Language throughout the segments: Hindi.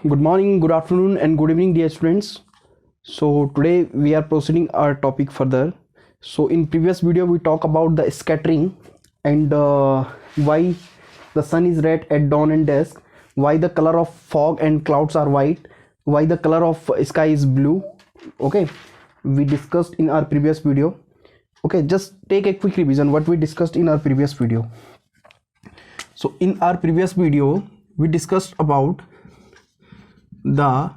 Good morning, good afternoon, and good evening, dear students. So today we are proceeding our topic further. So in previous video we talk about the scattering and why the sun is red at dawn and dusk, why the color of fog and clouds are white, why the color of sky is blue. Okay, we discussed in our previous video. Okay, just take a quick revision what we discussed in our previous video. So in our previous video we discussed about the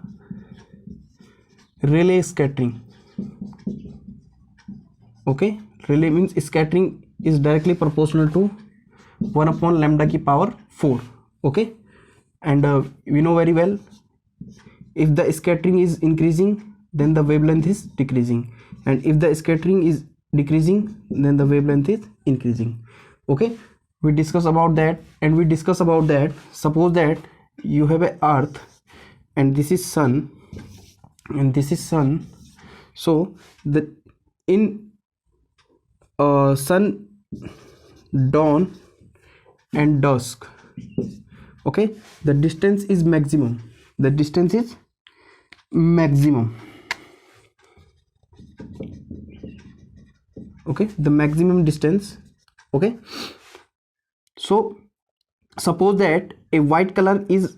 Rayleigh scattering. Okay, Rayleigh means scattering is directly proportional to 1 upon lambda की power 4. Okay, and we know very well, if the scattering is increasing then the wavelength is decreasing, and if the scattering is decreasing then the wavelength is increasing. Okay, we discuss about that, and we discuss about that, suppose that you have a earth and this is sun and this is sun. So the in sun dawn and dusk, okay, the distance is maximum, the distance is maximum. Okay, the maximum distance. Okay, so suppose that a white color is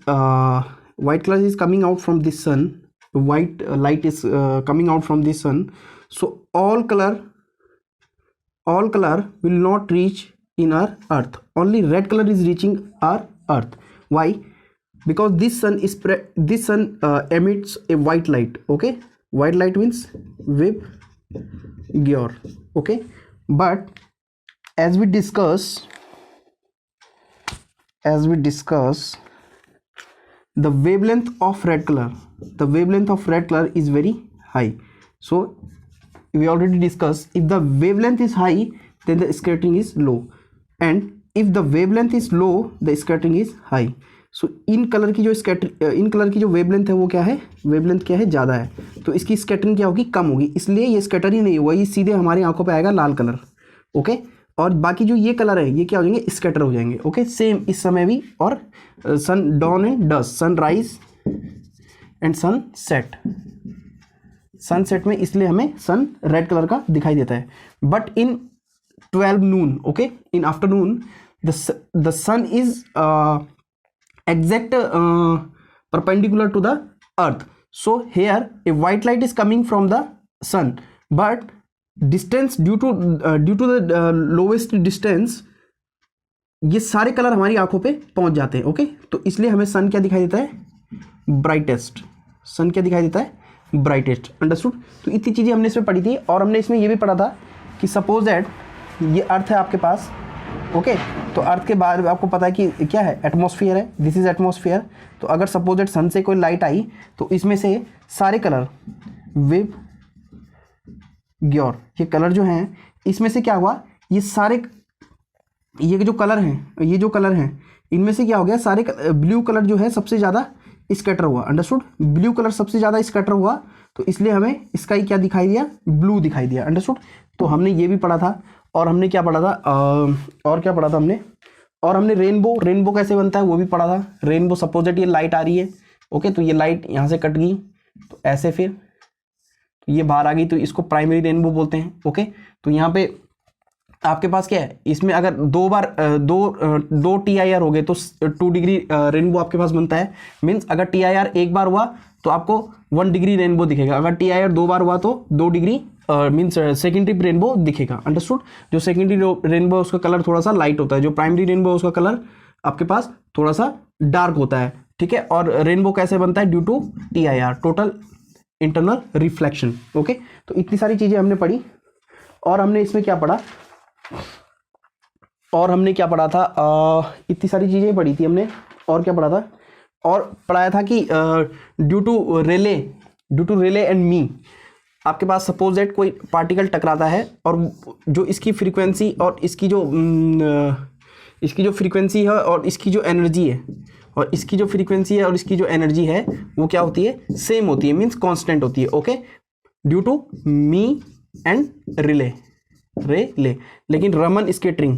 coming out from this sun, white light is coming out from this sun. So all color will not reach in our earth, only red color is reaching our earth. Why? Because this sun emits a white light. Okay, white light means Vibgyor. Okay, but as we discuss, the wavelength of red color is very high. So we already discussed, if the wavelength is high then the scattering is low, and if the wavelength is low the scattering is high. So in colour की जो वेवलेंथ है वो क्या है, वेवलेंथ क्या है, ज़्यादा है, तो इसकी स्कैटरिंग क्या होगी, कम होगी, इसलिए ये स्कैटर ही नहीं होगा, ये सीधे हमारी आंखों पे आएगा लाल कलर. ओके, और बाकी जो ये कलर है ये क्या हो जाएंगे, स्कैटर हो जाएंगे. ओके, सेम इस समय भी. और sun dawn and dusk, sun rise and sun set, sunset में इसलिए हमें सन रेड कलर का दिखाई देता है. But in 12 noon, okay, in afternoon the sun is exact perpendicular to the earth. So here a white light is coming from the sun, but distance due to the lowest distance, ये सारे कलर हमारी आंखों पे पहुंच जाते हैं. ओके, तो इसलिए हमें सन क्या दिखाई देता है, ब्राइटेस्ट. सन क्या दिखाई देता है, ब्राइटेस्ट. अंडरस्टूड. तो इतनी चीजें हमने इसमें पढ़ी थी, और हमने इसमें ये भी पढ़ा था कि सपोज दैट ये अर्थ है आपके पास. ओके, तो अर्थ के बारे में आपको पता है कि क्या है, एटमॉस्फेयर है, दिस इज एटमॉस्फेयर. तो अगर सपोज दैट सन से कोई लाइट आई तो इसमें से सारे कलर विबग्योर, ये कलर जो हैं इसमें से क्या हुआ, ये सारे ये जो कलर हैं इनमें से क्या हो गया, सारे ब्लू कलर जो है सबसे ज़्यादा स्कैटर हुआ. अंडरस्टूड. ब्लू कलर सबसे ज़्यादा स्कैटर हुआ, तो इसलिए हमें इसका ही क्या दिखाई दिया, ब्लू दिखाई दिया. अंडरस्टूड. तो हमने ये भी पढ़ा था, और हमने क्या पढ़ा था, हमने रेनबो कैसे बनता है वो भी पढ़ा था. रेनबो सपोज दैट ये लाइट आ रही है. ओके, तो ये लाइट यहाँ से कट गई तो ऐसे, फिर तो ये बाहर आ गई, तो इसको प्राइमरी रेनबो बोलते हैं. ओके, तो यहाँ पे आपके पास क्या है, इसमें अगर दो TIR हो गए तो 2 डिग्री रेनबो आपके पास बनता है. मीन्स अगर TIR एक बार हुआ तो आपको 1 डिग्री रेनबो दिखेगा, अगर TIR 2 बार हुआ तो 2 डिग्री मीन्स सेकेंडरी रेनबो दिखेगा. अंडरस्टूड. जो सेकेंडरी रेनबो उसका कलर थोड़ा सा लाइट होता है, जो प्राइमरी रेनबो उसका कलर आपके पास थोड़ा सा डार्क होता है. ठीक है, और रेनबो कैसे बनता है, due to TIR, total internal reflection. Okay, तो इतनी सारी चीजें हमने पढ़ी, और हमने इसमें क्या पढ़ा, इतनी सारी चीजें पढ़ी थी हमने. और क्या पढ़ा था, और पढ़ाया था कि due to Rayleigh and Mie, आपके पास सपोज दैट कोई पार्टिकल टकराता है, और जो इसकी फ्रीक्वेंसी और इसकी जो फ्रीक्वेंसी है और इसकी जो एनर्जी है, वो क्या होती है, सेम होती है, मीन्स कांस्टेंट होती है. Okay, due to Mie and Rayleigh. लेकिन रमन स्कैटरिंग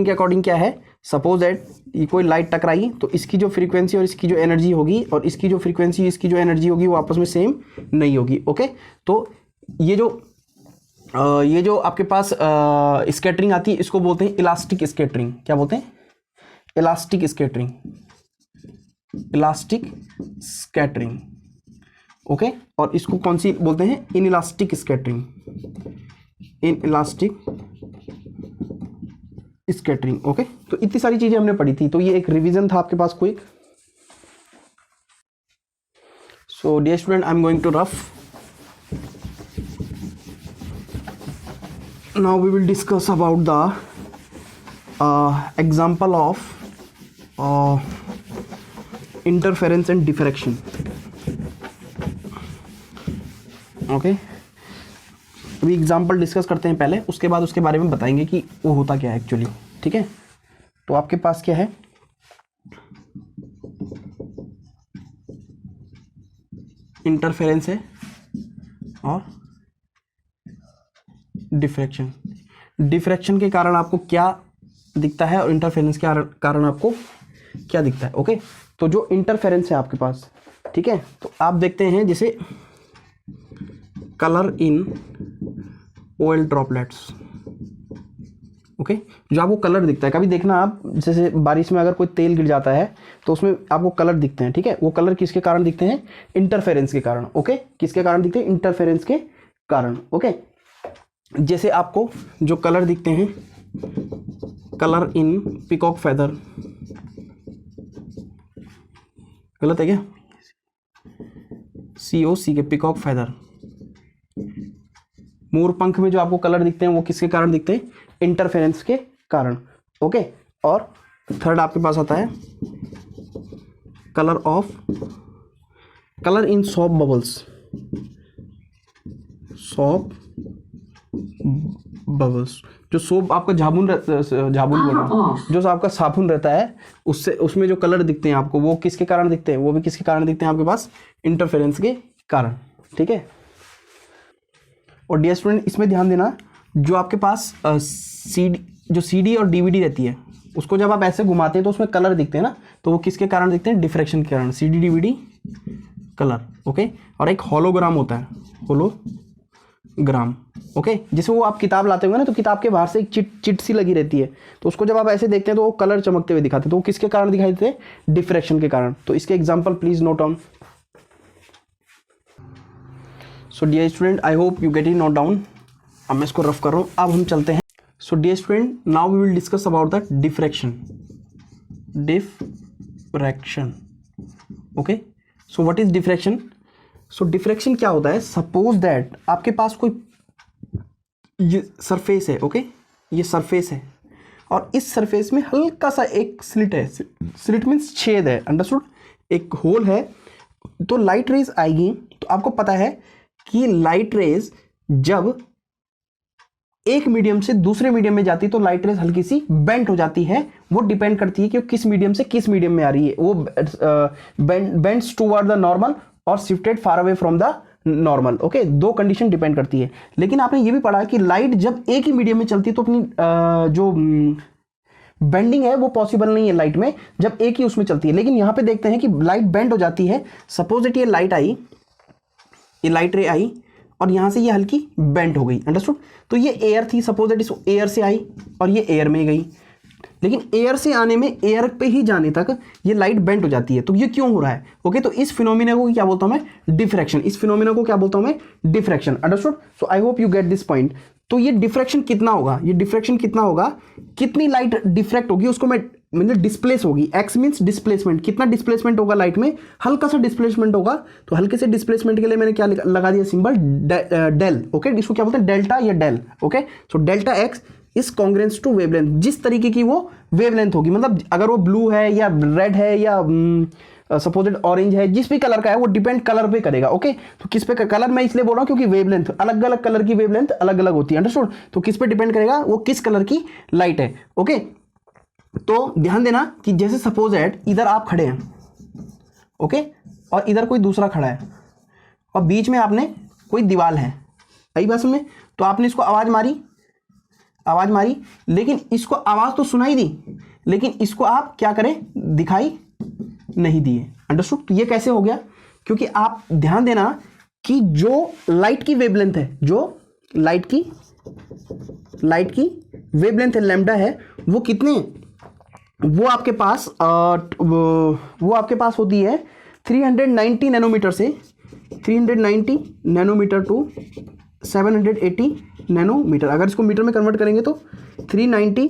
के अकॉर्डिंग क्या है, सपोज दैट ये कोई लाइट टकराई तो इसकी जो फ्रीक्वेंसी और इसकी जो एनर्जी होगी और इसकी जो फ्रीक्वेंसी इसकी जो एनर्जी होगी वो आपस में सेम नहीं होगी। ओके, तो ये जो आपके पास स्कैटरिंग आती है इसको बोलते हैं इलास्टिक स्कैटरिंग। क्या बोलते हैं? Elastic scattering, elastic scattering. Okay, और इसको कौन सी बोलते हैं? Inelastic scattering, inelastic scattering. Okay, तो इतनी सारी चीजें हमने पढ़ी थी, तो ये एक रिवीजन था आपके पास quick. So dear student, I am going to rough. Now we will discuss about the example of interference and diffraction. Okay, अभी एग्जाम्पल डिस्कस करते हैं पहले, उसके बाद उसके बारे में बताएंगे कि वो होता क्या है एक्चुअली। ठीक है, तो आपके पास क्या है? इंटरफेरेंस है और डिफ्रैक्शन। डिफ्रैक्शन के कारण आपको क्या दिखता है और इंटरफेरेंस के कारण आपको क्या दिखता है। ओके, तो जो इंटरफेरेंस है आपके पास, ठीक है, तो आप देखते हैं जैसे colour in oil droplets. Okay, जो आपको कलर दिखता है, कभी देखना आप जैसे बारिश में अगर कोई तेल गिर जाता है तो उसमें आपको कलर दिखते हैं। ठीक है, वो कलर किसके कारण दिखते हैं? इंटरफेरेंस के कारण। ओके, किसके कारण दिखते हैं? इंटरफेरेंस के कारण। ओके, जैसे आपको जो कलर दिखते हैं, कलर इन पीकॉक फेदर, गलत है क्या? COC के पीकॉक फेदर, मोर पंख में जो आपको कलर दिखते हैं वो किसके कारण दिखते हैं? इंटरफेरेंस के कारण। ओके, और थर्ड आपके पास आता है कलर इन सोप बबल्स, सोप बबल्स। जो सोप आपका झाबुन जो आपका साबुन रहता है उससे उसमें जो कलर दिखते हैं आपको वो किसके कारण दिखते हैं? वो भी किसके कारण दिखते हैं आपके पास? इंटरफेरेंस के कारण। ठीक है, और डियर स्टूडेंट इसमें ध्यान देना, जो आपके पास CD और DVD रहती है उसको जब आप ऐसे घुमाते हैं तो उसमें कलर दिखते हैं ना, तो वो किसके कारण दिखते हैं? डिफ्रैक्शन के कारण। CD DVD colour. ओके, और एक होलोग्राम होता है, होलोग्राम। ओके, जैसे वो आप किताब लाते होंगे ना तो किताब के बाहर से एक चिट सी लगी रहती है, तो उसको जब आप ऐसे देखते हैं तो वो कलर चमकते हुए दिखाते हैं, तो वो किसके कारण दिखाई देते हैं? डिफ्रैक्शन के कारण। तो इसके example please note down. So dear student, I hope you get it note down. अब मैं इसको रफ कर रहा हूँ, अब हम चलते हैं। So dear student, now we will discuss about the diffraction. Diffraction. Okay, so what is diffraction? So diffraction क्या होता है? सपोज दैट आपके पास कोई ये सरफेस है। ओके, ये सरफेस है और इस सरफेस में हल्का सा एक स्लिट है। स्लिट मीन्स छेद है, अंडरस्टूड? एक होल है, तो लाइट रेज आएगी। तो आपको पता है कि लाइट रेज जब एक मीडियम से दूसरे मीडियम में जाती है तो लाइट रेज हल्की सी बेंट हो जाती है। वो डिपेंड करती है कि वो किस मीडियम से किस मीडियम में आ रही है। वो बेंड्स टुवर्ड द नॉर्मल और shifted far away from the normal. Okay, दो कंडीशन डिपेंड करती है। लेकिन आपने ये भी पढ़ा कि लाइट जब एक ही मीडियम में चलती है तो अपनी जो बेंडिंग है वो पॉसिबल नहीं है लाइट में जब एक ही उसमें चलती है। लेकिन यहां पे देखते हैं कि लाइट बेंड हो जाती है। सपोज दैट ये लाइट आई, ये लाइट रे आई और यहां से ये हल्की बेंड हो गई, अंडरस्टूड? तो ये एयर थी, सपोज दैट इस एयर से आई और ये एयर में गई, लेकिन एयर से आने में, एयर पे ही जाने तक ये लाइट बेंड हो जाती है। तो ये क्यों हो रहा है? ओके, तो इस फिनोमिना को क्या बोलता हूं मैं? डिफ्रैक्शन। इस फिनोमिना को क्या बोलता हूं मैं? Diffraction, understood? So I hope you get this point. तो ये डिफ्रैक्शन कितना होगा? ये डिफ्रैक्शन कितना होगा? कितनी लाइट डिफ्रैक्ट होगी उसको मैं मतलब डिस्प्लेस होगी। X means displacement. कितना डिस्प्लेसमेंट होगा लाइट में? हल्का सा डिस्प्लेसमेंट होगा। तो हल्के से डिस्प्लेसमेंट के लिए मैंने क्या लगा दिया? Symbol del. ओके, इसको क्या बोलते हैं? डेल्टा या del. Okay, so delta x is congruent to wavelength. जिस तरीके की वो वेवलेंथ होगी, मतलब अगर वो ब्लू है या रेड है या सपोजेड ऑरेंज है, जिस भी कलर का है वो डिपेंड कलर पे करेगा। ओके, तो किस पे? कलर मैं इसलिए बोल रहा हूं क्योंकि वेवलेंथ अलग अलग कलर की वेवलेंथ अलग अलग होती है, अंडरस्टूड? तो किस पे डिपेंड करेगा? वो किस कलर की लाइट है। ओके, तो ध्यान देना कि जैसे सपोज दैट इधर आप खड़े हैं, ओके, और इधर कोई दूसरा खड़ा है और बीच में आपने कोई दीवार है, आई बात समझ में? तो आपने इसको आवाज मारी, लेकिन इसको आवाज तो सुनाई दी लेकिन इसको आप क्या करें, दिखाई नहीं दिए। अंडरस्टूड। तो ये कैसे हो गया, क्योंकि आप ध्यान देना कि जो लाइट की वेवलेंथ है, जो लाइट की वेवलेंथ है लैम्डा है, वो कितने, वो आपके पास होती है 390 नैनोमीटर से 390 नैनोमीटर टू 780 नैनोमीटर। अगर इसको मीटर में कन्वर्ट करेंगे तो 390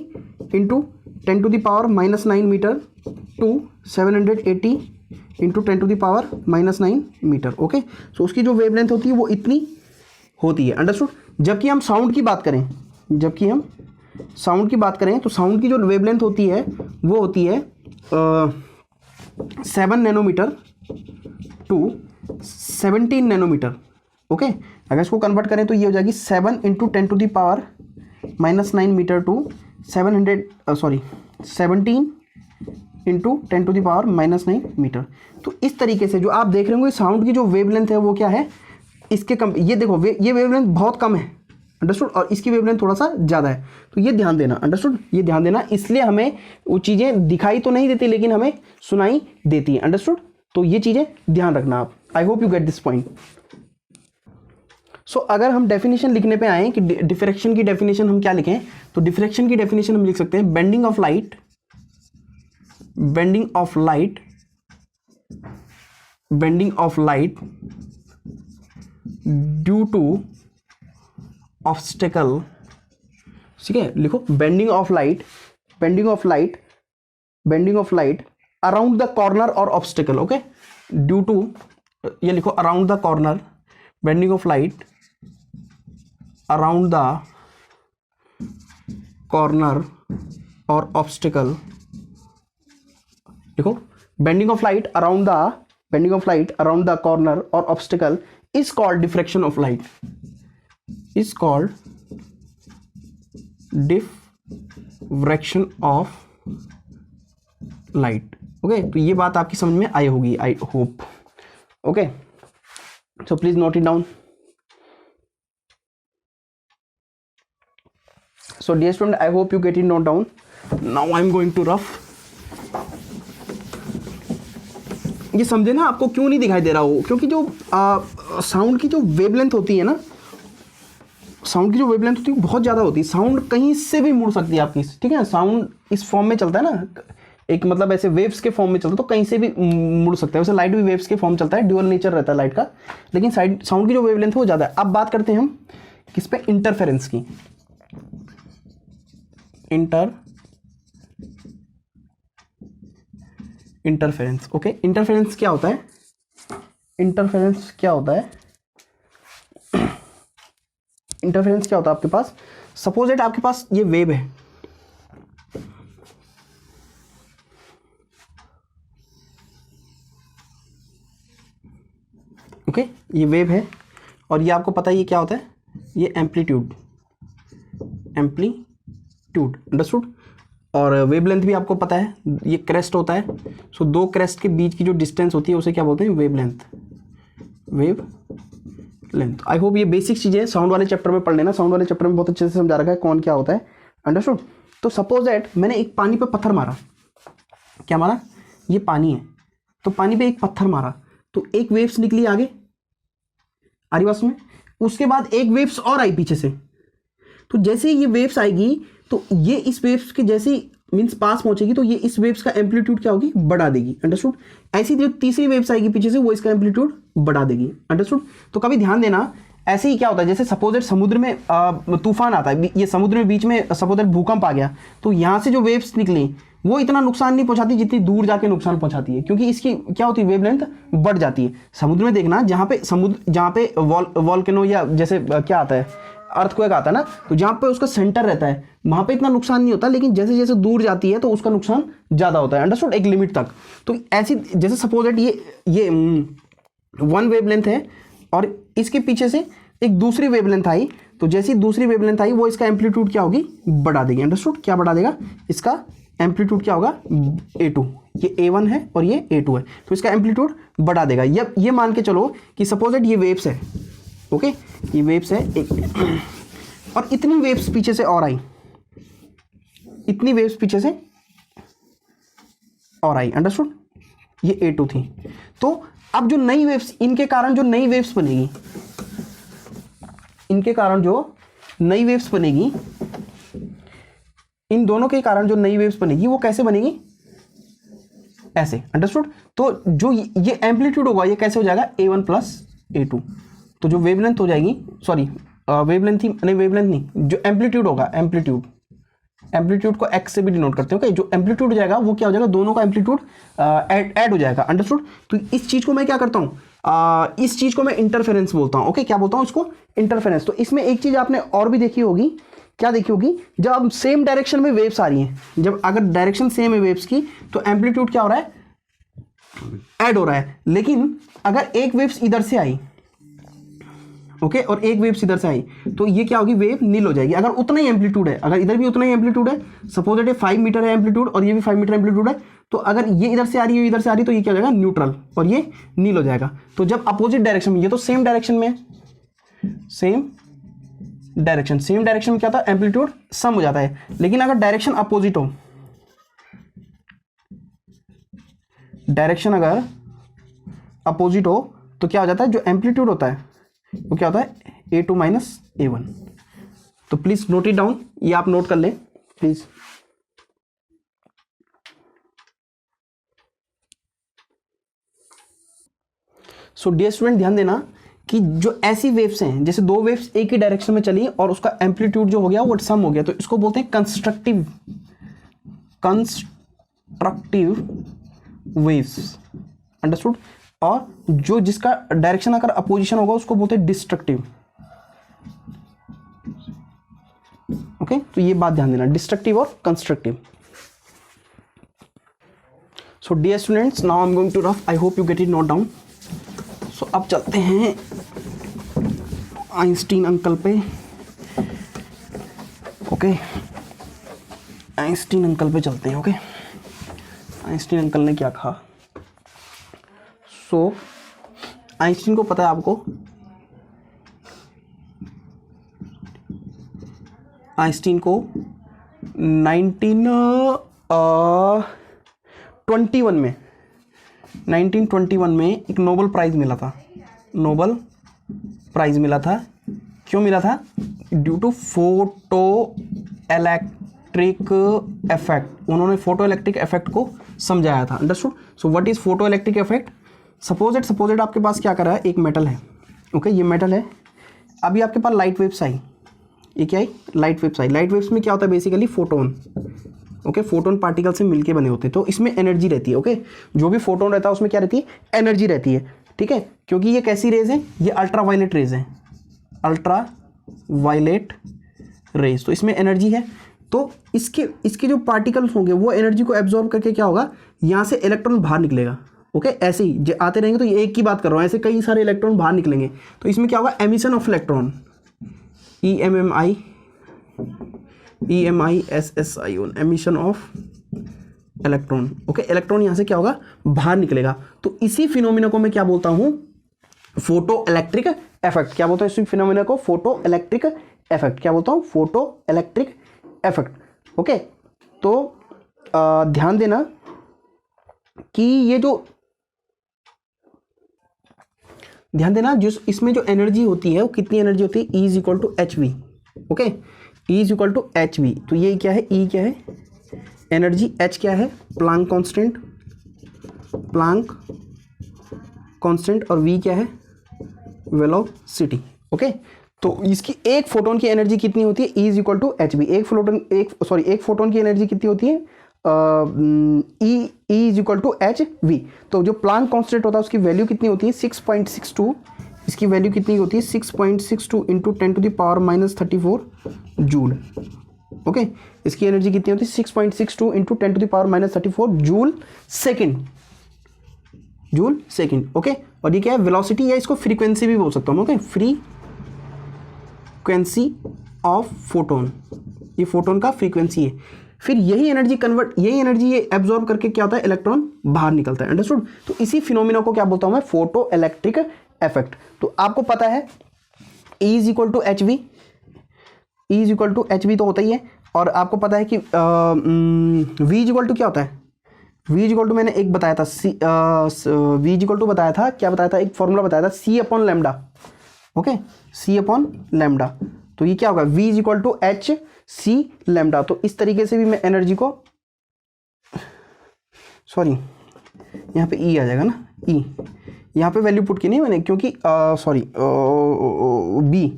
into 10⁻⁻9 metre to 780 into 10⁻⁻9 metre. Okay, so उसकी जो वेवलेंथ होती है वो इतनी होती है। अंडरस्टूड। जबकि हम साउंड की बात करें, तो साउंड की जो वेवलेंथ होती है वो होती है 7 नैनोमीटर टू 17 नैनोमीटर। ओके, अगर इसको कन्वर्ट करें तो ये हो जाएगी 7 into 10⁻⁻9 metre to 17 into 10⁻⁻9 meter. तो इस तरीके से जो आप देख रहे होंगे साउंड की जो वेवलेंथ है वो क्या है, इसके कम, ये देखो ये वेवलेंथ बहुत कम है। अंडरस्टूड। और इसकी वेवलेंथ थोड़ा सा ज़्यादा है, तो ये ध्यान देना। अंडरस्टूड, ये ध्यान देना। इसलिए हमें वो चीज़ें दिखाई तो नहीं देती लेकिन हमें सुनाई देती है। अंडरस्टूड। तो ये चीज़ें ध्यान रखना आप। I hope you get this point. So अगर हम डेफिनेशन लिखने पे आए कि डिफ्रैक्शन की डेफिनेशन हम क्या लिखें, तो डिफ्रैक्शन की डेफिनेशन हम लिख सकते हैं bending of light due to obstacle. ठीक है, लिखो bending of light around the corner और ऑब्स्टेकल। ओके, ड्यू टू, ये लिखो around the corner, bending of light around the corner और ऑब्स्टेकल। लिखो bending of light around the corner और obstacle is called diffraction of light, okay. तो ये बात आपकी समझ में आई होगी, I hope. Okay, so please note it down. So dear student, I hope you get it note down. Now I am going to rough. ये समझे ना, आपको क्यों नहीं दिखाई दे रहा हो, क्योंकि जो साउंड की जो वेवलेंथ होती है वो बहुत ज़्यादा होती है। साउंड कहीं से भी मुड़ सकती है आपकी। ठीक है, साउंड इस फॉर्म में चलता है ना, एक मतलब ऐसे वेव्स के फॉर्म में चलता है, तो कहीं से भी मुड़ सकता है। वैसे लाइट भी वेव्स के फॉर्म चलता है, ड्यूअल नेचर रहता है लाइट का, लेकिन साउंड की जो वेवलेंथ है वो ज़्यादा है। अब बात करते हैं हम किस पे, इंटरफेरेंस की। इंटरफेरेंस। ओके, इंटरफेरेंस क्या होता है, इंटरफेरेंस क्या होता है आपके पास, सपोज दैट आपके पास ये वेव है। ओके, ये वेव है और ये आपको पता है ये क्या होता है, ये एम्पलीट्यूड। अंडरस्टूड। और वेवलेंथ भी आपको पता है, ये क्रेस्ट होता है। सो दो क्रेस्ट के बीच की जो डिस्टेंस होती है उसे क्या बोलते हैं, वेवलेंथ। आई होप ये बेसिक चीज़ें साउंड वाले चैप्टर में पढ़ लेना। साउंड वाले चैप्टर में बहुत अच्छे से समझा रखा है कौन क्या होता है। अंडरस्टूड। तो सपोज दैट मैंने एक पानी पे पत्थर मारा, क्या मारा, ये पानी है, तो पानी पे एक पत्थर मारा तो एक वेव्स निकली आगे, आ रही बात में। उसके बाद एक वेव्स और आई पीछे से, तो जैसे ये वेव्स आएगी तो ये इस वेव्स के जैसे मीन्स पास पहुंचेगी तो ये इस वेव्स का एम्पलीट्यूड क्या होगी, बढ़ा देगी। अंडरस्टूड। ऐसी जो तीसरी वेव्स आएगी पीछे से वो इसका एम्पलीट्यूड बढ़ा देगी। अंडरस्टूड। तो कभी ध्यान देना, ऐसे ही क्या होता है, जैसे सपोज समुद्र में तूफान आता है, ये समुद्र में बीच में सपोज भूकंप आ गया, तो यहाँ से जो वेव्स निकली वो इतना नुकसान नहीं पहुंचाती जितनी दूर जाके नुकसान पहुंचाती है, क्योंकि इसकी क्या होती है, वेवलेंथ बढ़ जाती है। समुद्र में देखना, जहाँ पे वॉल्केनो या जैसे क्या आता है, अर्थक्वेक आता है ना, तो जहाँ पे उसका सेंटर रहता है वहाँ पे इतना नुकसान नहीं होता, लेकिन जैसे जैसे दूर जाती है तो उसका नुकसान ज़्यादा होता है। अंडरस्टूड। एक लिमिट तक। तो ऐसी जैसे सपोज दैट ये वन वेवलेंथ है और इसके पीछे से एक दूसरी वेवलेंथ आई, तो जैसी दूसरी वेवलेंथ आई वो इसका एम्पलीट्यूड क्या होगी, बढ़ा देगी। अंडरस्टूड। क्या बढ़ा देगा, इसका एम्पलीट्यूड क्या होगा, A2। ये A1 है और ये A2 है, तो इसका एम्पलीट्यूड बढ़ा देगा। ये मान के चलो कि सपोज दैट ये वेव्स है। ओके, ये वेव्स है एक, और इतनी वेव्स पीछे से और आई, इतनी वेव्स पीछे से और आई, अंडरस्टूड। ये A2 थी। तो अब जो नई वेव्स, इनके कारण जो नई वेव्स बनेगी, इनके कारण जो नई वेव्स बनेगी, इन दोनों के कारण जो नई वेव्स बनेगी वो कैसे बनेगी, ऐसे, अंडरस्टूड। तो जो ये एम्पलीट्यूड होगा ये कैसे हो जाएगा, A1 प्लस A2। तो जो वेवलेंथ हो जाएगी, सॉरी वेवलेंथ ही नहीं, वेवलेंथ नहीं, जो एम्पलीट्यूड होगा, एम्पलीट्यूड को x से भी डिनोट करते हैं, ओके। जो एम्पलीट्यूड हो जाएगा वो क्या हो जाएगा, दोनों का एम्पलीट्यूड ऐड हो जाएगा, अंडरस्टूड। तो इस चीज को मैं क्या करता हूँ, इस चीज को मैं इंटरफेरेंस बोलता हूँ, ओके। क्या बोलता हूँ इसको, इंटरफेरेंस। तो इसमें एक चीज आपने और भी देखी होगी, क्या देखी होगी, जब सेम डायरेक्शन में वेव्स आ रही हैं, जब अगर डायरेक्शन सेम है वेव्स की, तो एम्पलीट्यूड क्या हो रहा है, ऐड हो रहा है। लेकिन अगर एक वेव्स इधर से आई, ओके, और एक वेव्स इधर से आई, तो ये क्या होगी, वेव नील हो जाएगी। अगर उतना ही एम्पलीट्यूड है, अगर इधर भी उतना ही एम्पलीट्यूड है, सपोज दैट 5 मीटर है एम्पलीट्यूड और ये भी 5 मीटर एम्पलीट्यूड है, तो अगर ये इधर से आ रही है, इधर से आ रही है, तो ये क्या हो जाएगा, न्यूट्रल, और ये नील हो जाएगा। तो जब अपोजिट डायरेक्शन में, ये तो सेम डायरेक्शन में है, सेम डायरेक्शन में क्या होता है, एम्पलीट्यूड सम हो जाता है। लेकिन अगर डायरेक्शन अपोजिट हो, डायरेक्शन अगर अपोजिट हो, तो क्या हो जाता है, जो एम्पलीट्यूड होता है वो क्या होता है, A2 माइनस A1। तो प्लीज नोट इट डाउन, ये आप नोट कर लें प्लीज। सो डियर स्टूडेंट, ध्यान देना कि जो ऐसी वेव्स हैं, जैसे दो वेव्स एक ही डायरेक्शन में चली और उसका एम्पलीट्यूड जो हो गया वो सम हो गया, तो इसको बोलते हैं कंस्ट्रक्टिव वेव्स, अंडरस्टूड। और जो जिसका डायरेक्शन अगर अपोजिशन होगा उसको बोलते हैं डिस्ट्रक्टिव, ओके। तो ये बात ध्यान देना, डिस्ट्रक्टिव और constructive. So dear students, now I am going to rough, I hope you get it note down. So अब चलते हैं आइंस्टीन अंकल पे, ओके। आइंस्टीन अंकल पे चलते हैं, ओके। आइंस्टीन अंकल ने क्या कहा। सो आइंस्टीन को पता है आपको, आइंस्टीन को 1921 में एक नोबेल प्राइज मिला था। नोबेल प्राइज मिला था, क्यों मिला था, due to photoelectric effect. उन्होंने फोटो इलेक्ट्रिक इफेक्ट को समझाया था, understood. So what is photoelectric effect. Suppose it आपके पास क्या कर रहा है, एक मेटल है, ओके, ये मेटल है। अभी आपके पास लाइट वेव्स आई, ये क्या आई, लाइट वेव्स आई। लाइट वेव्स में क्या होता है, basically photon, okay, photon particle से मिलके बने होते हैं, तो इसमें एनर्जी रहती है, ओके। जो भी फोटोन रहता है उसमें क्या रहती है, एनर्जी रहती है, ठीक है। क्योंकि ये कैसी रेज है, ये अल्ट्रा वायलेट रेज है, अल्ट्रा वायलेट रेज, तो इसमें एनर्जी है। तो इसके जो पार्टिकल्स होंगे वो एनर्जी को एब्जॉर्ब करके क्या होगा, यहाँ से इलेक्ट्रॉन बाहर निकलेगा, ओके। ऐसे ही आते रहेंगे, तो ये एक की बात कर रहा हूँ, ऐसे कई सारे इलेक्ट्रॉन बाहर निकलेंगे। तो इसमें क्या होगा, emission of electron, EMISSION, emission of electron, okay. Electron यहाँ से क्या होगा, बाहर निकलेगा। तो इसी फिनोमिना को मैं क्या बोलता हूँ, फोटो इलेक्ट्रिक इफेक्ट। क्या बोलता हूँ इसी फिनोमिना को, फोटो इलेक्ट्रिक इफेक्ट। क्या बोलता हूँ, फोटो इलेक्ट्रिक इफेक्ट, ओके। तो ध्यान देना कि ये जो इसमें जो एनर्जी होती है वो कितनी एनर्जी होती है, E is equal to h v, okay. E is equal to h v. तो ये क्या है, E क्या है, एनर्जी, H क्या है, प्लांक कांस्टेंट, और V क्या है, वेलोसिटी, ओके। तो इसकी एक फोटोन की एनर्जी कितनी होती है, E is equal to h v. एक फोटोन की एनर्जी कितनी होती है, E is equal to h v. तो जो प्लांक कांस्टेंट होता है उसकी वैल्यू कितनी होती है, 6.62। इसकी वैल्यू कितनी होती है, 6.62 इंटू 10⁻⁻34 जूल, ओके। इसकी एनर्जी कितनी होती है, 6.62 इंटू 10⁻⁻34 जूल सेकेंड, ओके। और ये क्या है, वेलोसिटी, या इसको फ्रीक्वेंसी भी बोल सकता हूँ, ओके। फ्रीक्वेंसी ऑफ फोटोन, ये फोटोन का फ्रीक्वेंसी है। फिर यही एनर्जी ये एब्जॉर्ब करके क्या होता है, इलेक्ट्रॉन बाहर निकलता है, अंडरस्टूड। तो इसी फिनोमिना को क्या बोलता हूं मैं, फोटो इलेक्ट्रिक इफेक्ट। तो आपको पता है E is equal to h v, तो होता ही है। और आपको पता है कि V इज इक्वल टू क्या होता है, वी इज इक्वल टू मैंने एक बताया था वी इज इक्वल टू बताया था, क्या बताया था, एक फॉर्मूला बताया था c upon lambda, okay, c upon lambda. तो ये क्या होगा, v is equal to h c lambda. तो इस तरीके से भी मैं एनर्जी को, सॉरी यहाँ पे ई आ जाएगा ना, ई यहाँ पे वैल्यू पुट की नहीं मैंने, क्योंकि सॉरी बी,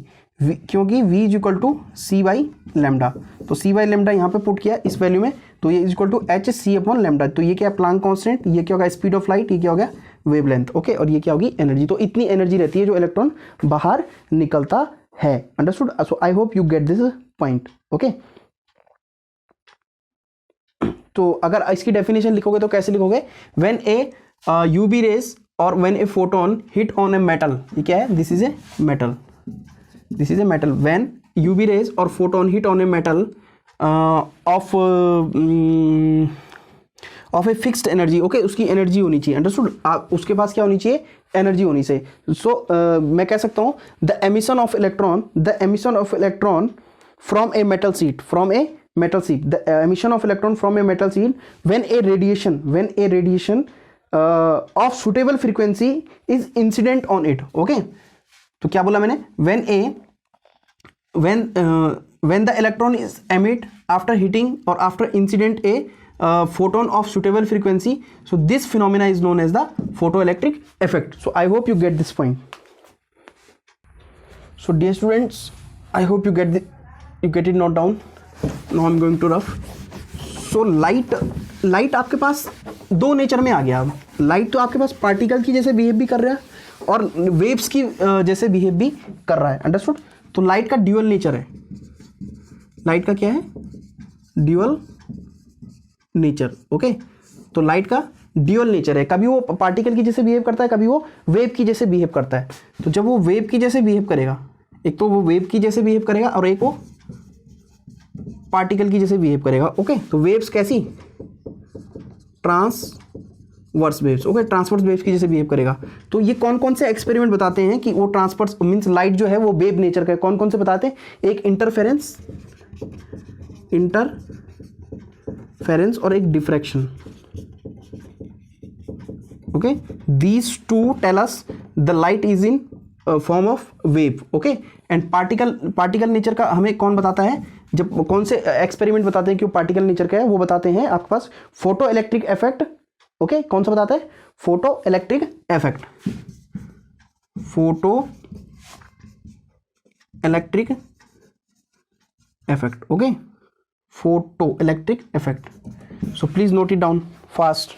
क्योंकि v is equal to c by lambda, तो सी बाई लेमडा यहाँ पे पुट किया इस वैल्यू में, तो ये is equal to h c upon lambda. तो ये क्या है, प्लांक कांस्टेंट, ये क्या होगा, स्पीड ऑफ लाइट, ये क्या हो गया, वेवलेंथ, ओके, और ये क्या होगी, एनर्जी। तो इतनी एनर्जी रहती है जो इलेक्ट्रॉन बाहर निकलता है, understood. So I hope you get this point, okay. तो अगर इसकी डेफिनेशन लिखोगे तो कैसे लिखोगे, व्हेन ए यूवी रेज और when a photon hit on a metal, ये क्या है, this is a metal, this is a metal, when UV rays और photon hit on a metal of a fixed energy, okay, उसकी एनर्जी होनी चाहिए, अंडरस्टूड। आप उसके पास क्या होनी चाहिए, एनर्जी होनी चाहिए। सो मैं कह सकता हूँ the emission of electron from a metal sheet, from A metal sheet, the emission of electron from a metal sheet when a radiation of suitable frequency is incident on it, okay। तो क्या बोला मैंने, when the electron is emit after hitting or after incident a photon of suitable frequency, so this phenomena is known as the photoelectric effect. So I hope you get this point. So dear students, I hope you get it note down. Now I'm going to rough. So light आपके पास दो नेचर में आ गया। अब लाइट तो आपके पास पार्टिकल की जैसे बिहेव भी कर रहा है और वेव्स की जैसे बिहेव भी कर रहा है, अंडरस्टूड। तो लाइट का ड्यूअल नेचर है, लाइट का क्या है, ड्यूअल नेचर, ओके। तो लाइट का ड्यूअल नेचर है, कभी वो पार्टिकल की जैसे बिहेव करता है, कभी वो वेव की जैसे बिहेव करता है। तो जब वो वेव की जैसे बिहेव करेगा, एक तो वो वेव की जैसे बिहेव करेगा और एक वो पार्टिकल की जैसे बिहेव करेगा, ओके। तो वेव्स कैसी, transverse waves, okay, transverse waves की जैसे बिहेव करेगा। तो ये कौन कौन से एक्सपेरिमेंट बताते हैं कि वो ट्रांसवर्स मींस लाइट जो है वो वेव नेचर का है, कौन कौन से बताते हैं, एक इंटरफेरेंस और एक diffraction, okay. These two tell us the light is in form of wave, okay. And particle nature का हमें कौन बताता है, जब कौन से एक्सपेरिमेंट बताते हैं कि वो पार्टिकल नेचर का है, वो बताते हैं आपके पास फोटो इलेक्ट्रिक इफेक्ट, ओके। कौन सा बताता है, photoelectric effect, photoelectric effect, okay, photoelectric effect. So please note it down fast.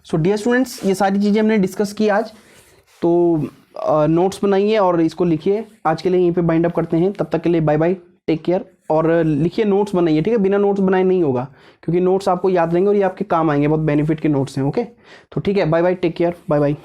So dear students, ये सारी चीज़ें हमने डिस्कस की आज, तो नोट्स बनाइए और इसको लिखिए। आज के लिए यहीं पे बाइंड अप करते हैं, तब तक के लिए बाय बाय, टेक केयर। और लिखिए, नोट्स बनाइए, ठीक है, बिना नोट्स बनाए नहीं होगा, क्योंकि नोट्स आपको याद रहेंगे और ये आपके काम आएंगे, बहुत बेनिफिट के नोट्स हैं, ओके। तो ठीक है, bye bye, take care, bye bye.